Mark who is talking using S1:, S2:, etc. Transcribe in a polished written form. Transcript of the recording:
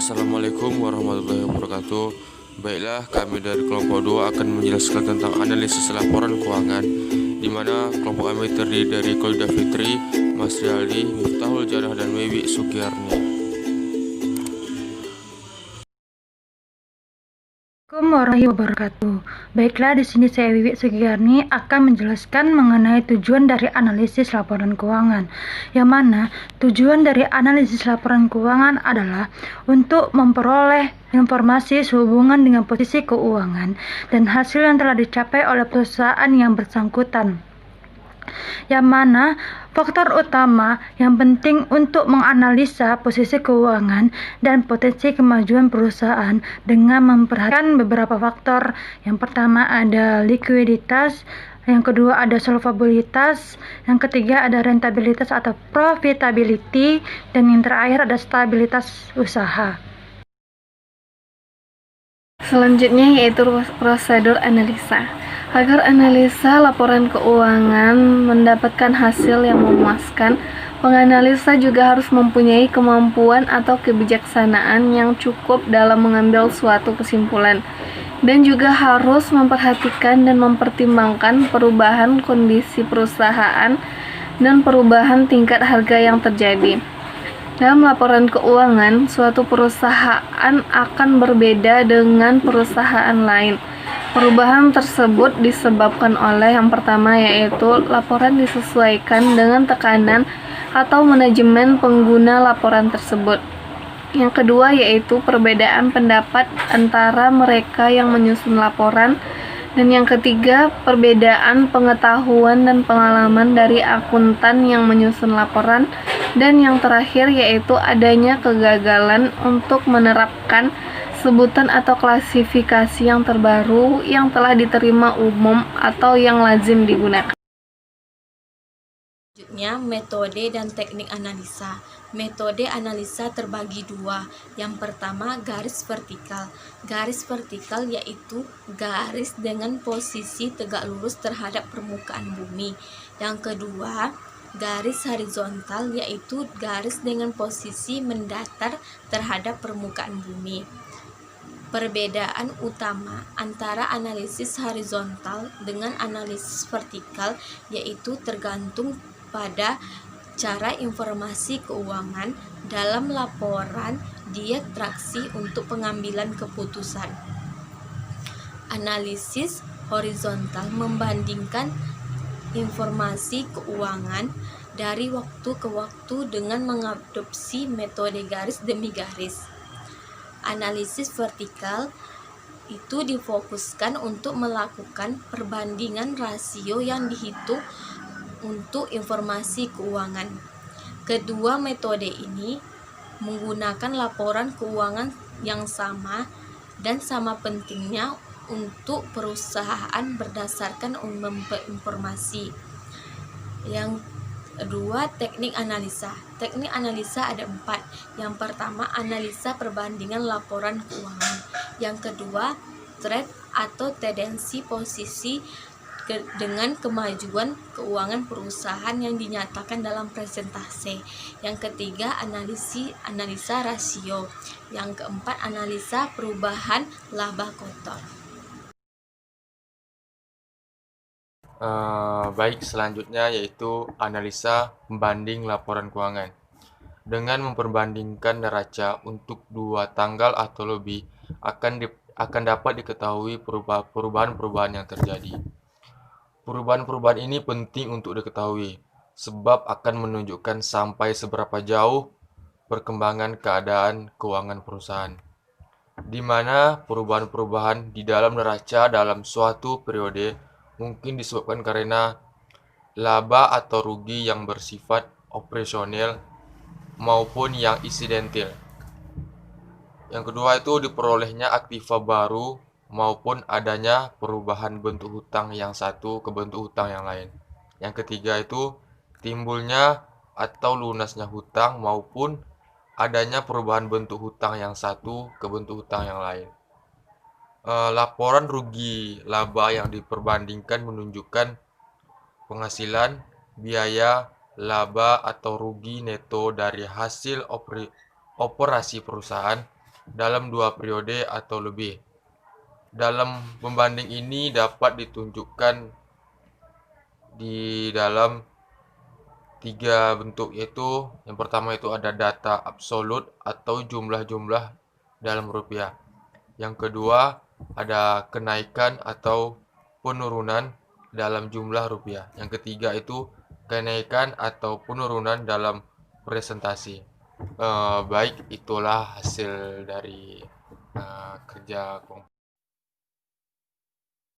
S1: Assalamualaikum warahmatullahi wabarakatuh. Baiklah, kami dari kelompok 2 akan menjelaskan tentang analisis laporan keuangan, di mana kelompok kami terdiri dari Kolda Fitri, Mas Rialdi, Miftahul Janah, dan Wiwi Sugiyarni.
S2: Assalamualaikum warahmatullahi wabarakatuh. Baiklah, di sini saya Wiwi Sugiyarni akan menjelaskan mengenai tujuan dari analisis laporan keuangan. Yang mana tujuan dari analisis laporan keuangan adalah untuk memperoleh informasi sehubungan dengan posisi keuangan dan hasil yang telah dicapai oleh perusahaan yang bersangkutan. Yang mana faktor utama yang penting untuk menganalisa posisi keuangan dan potensi kemajuan perusahaan dengan memperhatikan beberapa faktor. Yang pertama ada likuiditas, yang kedua ada solvabilitas, yang ketiga ada rentabilitas atau profitability, dan yang terakhir ada stabilitas usaha.
S3: Selanjutnya yaitu prosedur analisa. Agar analisa laporan keuangan mendapatkan hasil yang memuaskan, penganalisa juga harus mempunyai kemampuan atau kebijaksanaan yang cukup dalam mengambil suatu kesimpulan, dan juga harus memperhatikan dan mempertimbangkan perubahan kondisi perusahaan dan perubahan tingkat harga yang terjadi. Dalam laporan keuangan, suatu perusahaan akan berbeda dengan perusahaan lain. Perubahan tersebut disebabkan oleh yang pertama yaitu laporan disesuaikan dengan tekanan atau manajemen pengguna laporan tersebut. Yang kedua yaitu perbedaan pendapat antara mereka yang menyusun laporan. Dan yang ketiga, perbedaan pengetahuan dan pengalaman dari akuntan yang menyusun laporan. Dan yang terakhir yaitu adanya kegagalan untuk menerapkan sebutan atau klasifikasi yang terbaru yang telah diterima umum atau yang lazim digunakan.
S4: Selanjutnya, metode dan teknik analisa. Metode analisa terbagi dua. Yang pertama, garis vertikal. Garis vertikal yaitu garis dengan posisi tegak lurus terhadap permukaan bumi. Yang kedua, garis horizontal yaitu garis dengan posisi mendatar terhadap permukaan bumi. Perbedaan utama antara analisis horizontal dengan analisis vertikal yaitu tergantung pada cara informasi keuangan dalam laporan diekstraksi untuk pengambilan keputusan. Analisis horizontal membandingkan informasi keuangan dari waktu ke waktu dengan mengadopsi metode garis demi garis. Analisis vertikal itu difokuskan untuk melakukan perbandingan rasio yang dihitung untuk informasi keuangan. Kedua metode ini menggunakan laporan keuangan yang sama dan sama pentingnya untuk perusahaan berdasarkan informasi. Yang kedua, teknik analisa. Teknik analisa ada 4. Yang pertama, analisa perbandingan laporan keuangan. Yang kedua, trend atau tendensi posisi dengan kemajuan keuangan perusahaan yang dinyatakan dalam presentase. Yang ketiga, analisa rasio. Yang keempat, analisa perubahan laba kotor.
S1: Baik, selanjutnya yaitu analisa pembanding laporan keuangan. Dengan memperbandingkan neraca untuk 2 tanggal atau lebih, akan dapat diketahui perubahan-perubahan yang terjadi. Perubahan-perubahan ini penting untuk diketahui, sebab akan menunjukkan sampai seberapa jauh perkembangan keadaan keuangan perusahaan, di mana perubahan-perubahan di dalam neraca dalam suatu periode mungkin disebabkan karena laba atau rugi yang bersifat operasional maupun yang insidental. Yang kedua itu diperolehnya aktiva baru maupun adanya perubahan bentuk hutang yang satu ke bentuk hutang yang lain. Yang ketiga itu timbulnya atau lunasnya hutang maupun adanya perubahan bentuk hutang yang satu ke bentuk hutang yang lain. Laporan rugi laba yang diperbandingkan menunjukkan penghasilan, biaya, laba atau rugi neto dari hasil operasi perusahaan dalam 2 periode atau lebih. Dalam pembanding ini dapat ditunjukkan di dalam 3 bentuk, yaitu yang pertama itu ada data absolut atau jumlah-jumlah dalam rupiah. Yang kedua ada kenaikan atau penurunan dalam jumlah rupiah. Yang ketiga itu kenaikan atau penurunan dalam presentasi. Baik, itulah hasil dari kerja kelompok.